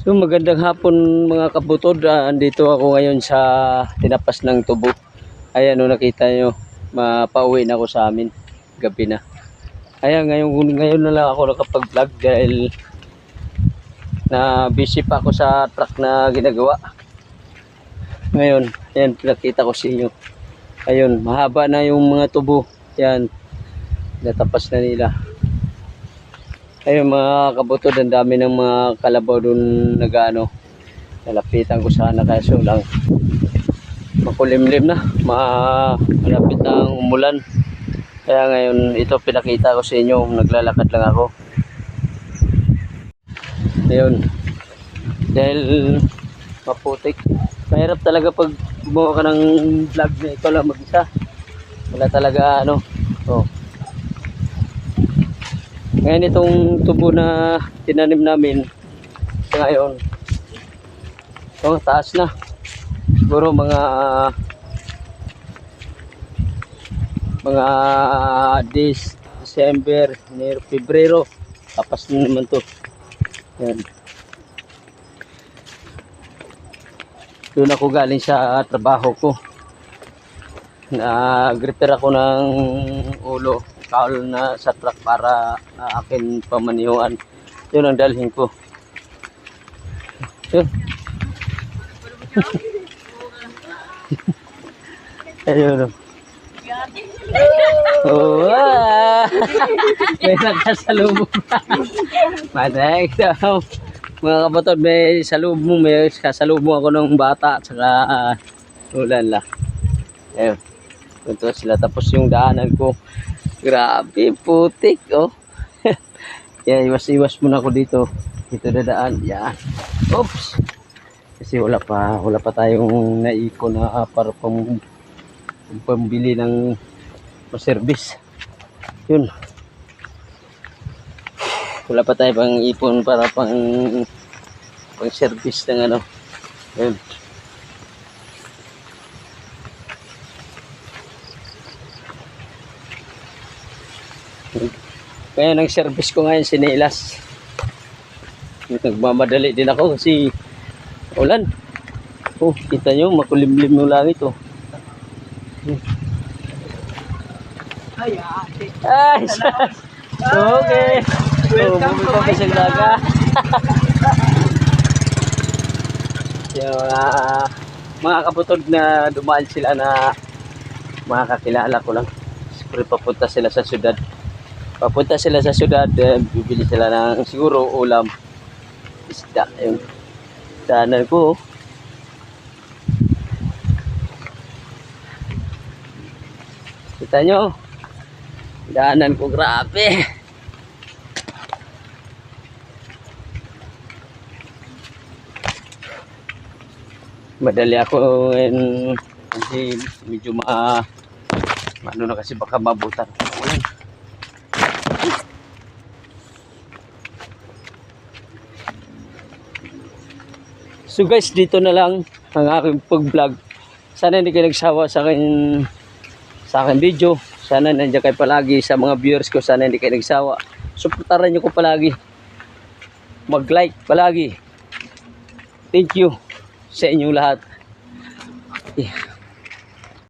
So magandang hapon mga kabutod. Andito ako ngayon sa tinapas ng tubo. Ayan o, nakita nyo, mapauwi na ako sa amin. Gabi na. Ayan, ngayon na lang ako nakapag-vlog dahil na busy pa ako sa truck na ginagawa. Ngayon, ayan, pinakita ko sa inyo. Ayun, mahaba na yung mga tubo. Ayan, natapas na nila. Ayun mga kabutod, ang dami ng mga kalabaw dun nagano. Nalapitan ko sana kaso lang makulimlim na, malapit na ang umulan. Kaya ngayon ito pinakita ko sa inyo, naglalakad lang ako. Ayun, dahil maputik. Mahirap talaga pag gumawa ka ng vlog na ikaw lang mag-isa. Wala talaga ano. Oh. Ngayon itong tubo na tinanim namin ngayon, oh, taas na. Siguro mga December, Pebrero, tapas na naman to. Yan. Doon ako galing sa trabaho ko. Nag-repair ako ng ulo kaul na sa truck para akin pamanihuan. Yun ang dalhin ko. Yun. Ayun. Oh, may nakasalubong. Maday daw. Mga kapatid, may salubong, may kasalubong ako ng bata at saka ulan lang. Ayun. Punta sila, tapos yung daanan ko. Grabe, putik, oh. Yan, iwas-iwas muna ako dito. Dito na daan. Yan. Oops. Kasi wala pa tayong naipon na para pambili ng service. Yun. Wala pa tayo pang ipon para pang service ng ano. Yun. Kaya nang service ko ngayon sinelas. Nagmamadali din ako kasi ulan. Oh, kita nyo, makulimlim yung langit, oh. Ay, okay. Welcome to my vlog. Yung mga kabutod na dumaan sila na mga kakilala ko lang. Siyempre papunta sila sa syudad. Bibili sila ng siguro ulam. Isda. Yung daanan ko. Kita nyo. Daanan ko, grabe. Madali ako ngayon kasi medyo ano na kasi baka mabutan. So guys, dito na lang ang aking pag-vlog. Sana hindi kayo nagsawa sa akin video. Sana nandiyan kayo palagi sa mga viewers ko. Sana hindi kayo nagsawa. Suportahan niyo ko palagi. Mag-like palagi. Thank you sa inyong lahat.